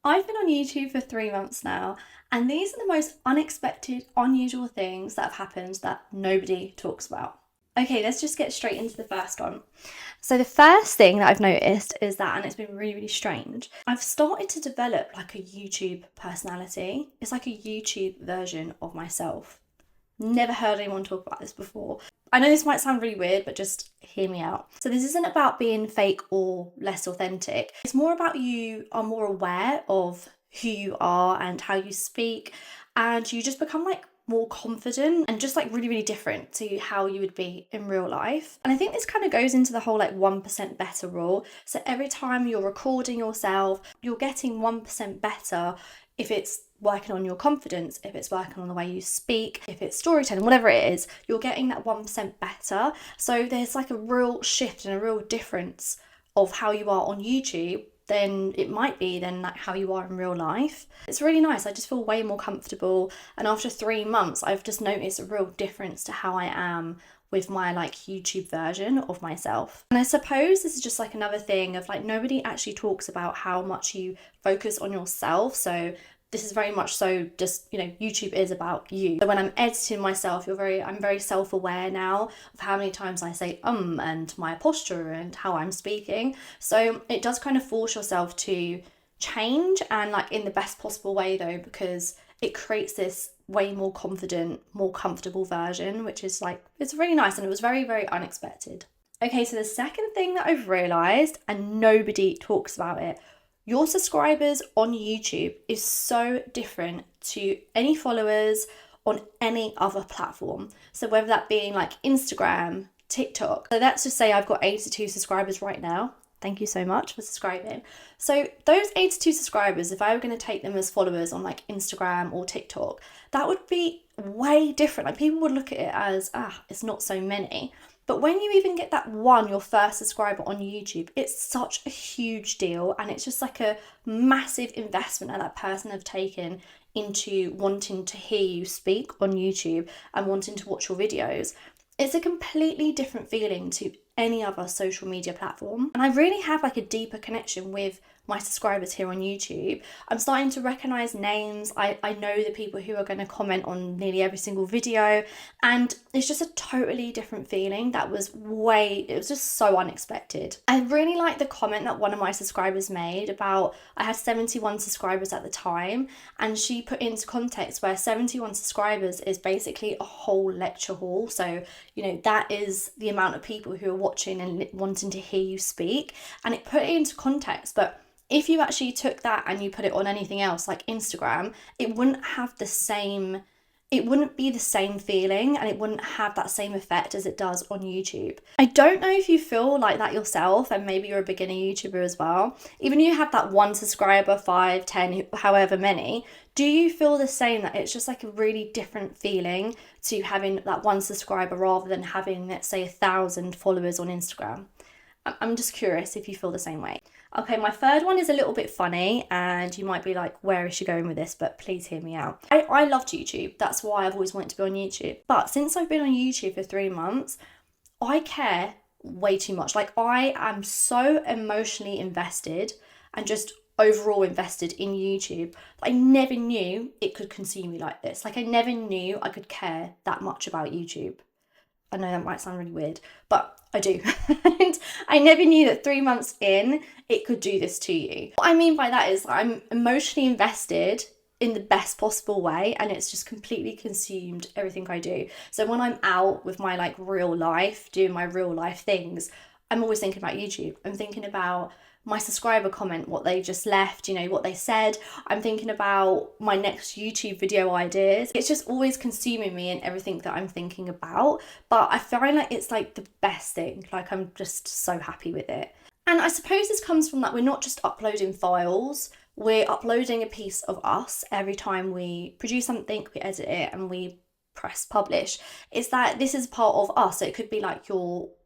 I've been on YouTube for 3 months now, and these are the most unexpected, unusual things that have happened that nobody talks about. Okay, let's just get straight into the first one. So, the first thing that I've noticed is that, and it's been really, really strange, I've started to develop like a YouTube personality. It's like a YouTube version of myself. Never heard anyone talk about this before. I know this might sound really weird, but just hear me out. So, this isn't about being fake or less authentic. It's more about you are more aware of who you are and how you speak, and you just become like more confident and just like really, really different to how you would be in real life. And I think this kind of goes into the whole like 1% better rule. So, every time you're recording yourself, you're getting 1% better if it's working on your confidence, if it's working on the way you speak, if it's storytelling, whatever it is, you're getting that 1% better. So there's like a real shift and a real difference of how you are on YouTube than it might be than like how you are in real life. It's really nice. I just feel way more comfortable. And after 3 months, I've just noticed a real difference to how I am with my like YouTube version of myself. And I suppose this is just like another thing of like nobody actually talks about how much you focus on yourself. So this is very much so just, YouTube is about you. So when I'm editing myself, I'm very self-aware now of how many times I say and my posture and how I'm speaking. So it does kind of force yourself to change, and like in the best possible way though, because it creates this way more confident, more comfortable version, which is like, it's really nice, and it was very, very unexpected. Okay, so the second thing that I've realised, and nobody talks about it, your subscribers on YouTube is so different to any followers on any other platform. So whether that being like Instagram, TikTok. So let's just say I've got 82 subscribers right now. Thank you so much for subscribing. So those 82 subscribers, if I were going to take them as followers on like Instagram or TikTok, that would be way different. Like people would look at it as, it's not so many. But when you even get that your first subscriber on YouTube, it's such a huge deal, and it's just like a massive investment that person have taken into wanting to hear you speak on YouTube and wanting to watch your videos. It's a completely different feeling to any other social media platform. And I really have like a deeper connection with my subscribers here on YouTube. I'm starting to recognize names. I know the people who are going to comment on nearly every single video, and it's just a totally different feeling that it was just so unexpected. I really like the comment that one of my subscribers made about, I had 71 subscribers at the time, and she put into context where 71 subscribers is basically a whole lecture hall. So, that is the amount of people who are watching and wanting to hear you speak, and it put it into context. But if you actually took that and you put it on anything else like Instagram, it wouldn't be the same feeling, and it wouldn't have that same effect as it does on YouTube. I don't know if you feel like that yourself, and maybe you're a beginner YouTuber as well. Even if you have that 1 subscriber, 5, 10, however many, do you feel the same, that it's just like a really different feeling to having that 1 subscriber rather than having, let's say, 1,000 followers on Instagram? I'm just curious if you feel the same way. Okay, my third one is a little bit funny, and you might be like, where is she going with this? But please hear me out. I loved YouTube. That's why I've always wanted to be on YouTube. But since I've been on YouTube for 3 months, I care way too much. Like, I am so emotionally invested and just overall invested in YouTube. I never knew it could consume me like this. Like, I never knew I could care that much about YouTube. I know that might sound really weird, but I do. And I never knew that 3 months in, it could do this to you. What I mean by that is I'm emotionally invested in the best possible way, and it's just completely consumed everything I do. So when I'm out with my like real life, doing my real life things, I'm always thinking about YouTube. I'm thinking about my subscriber comment, what they just left, what they said. I'm thinking about my next YouTube video ideas. It's just always consuming me and everything that I'm thinking about. But I find like it's like the best thing. Like, I'm just so happy with it. And I suppose this comes from that we're not just uploading files, we're uploading a piece of us every time we produce something, we edit it, and we press publish. Is that this is part of us. So it could be like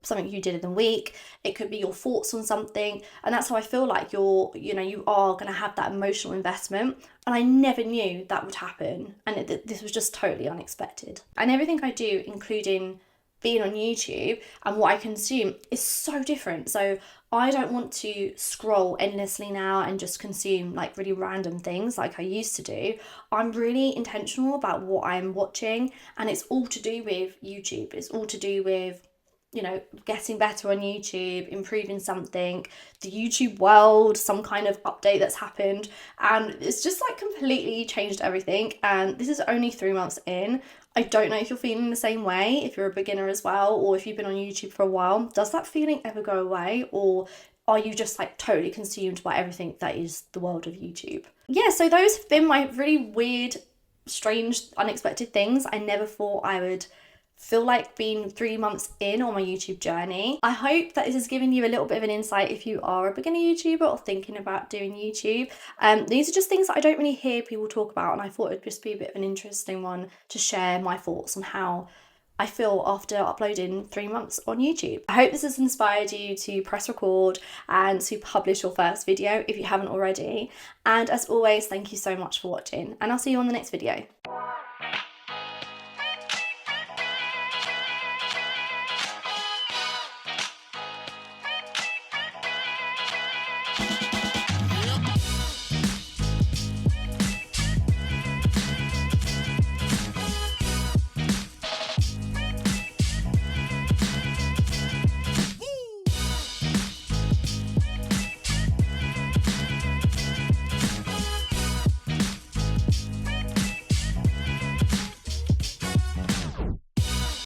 something you did in the week, it could be your thoughts on something, and that's how I feel like you are going to have that emotional investment. And I never knew that would happen, and this was just totally unexpected. And everything I do, including being on YouTube and what I consume is so different. So I don't want to scroll endlessly now and just consume like really random things like I used to do. I'm really intentional about what I'm watching, and it's all to do with YouTube. It's all to do with, you know, getting better on YouTube, improving something, the YouTube world, some kind of update that's happened. And it's just like completely changed everything. And this is only 3 months in. I don't know if you're feeling the same way, if you're a beginner as well, or if you've been on YouTube for a while. Does that feeling ever go away? Or are you just like totally consumed by everything that is the world of YouTube? Yeah, so those have been my really weird, strange, unexpected things. I never thought I would feel like being 3 months in on my YouTube journey. I hope that this has given you a little bit of an insight if you are a beginner YouTuber or thinking about doing YouTube. These are just things that I don't really hear people talk about, and I thought it'd just be a bit of an interesting one to share my thoughts on how I feel after uploading 3 months on YouTube. I hope this has inspired you to press record and to publish your first video if you haven't already. And as always, thank you so much for watching, and I'll see you on the next video.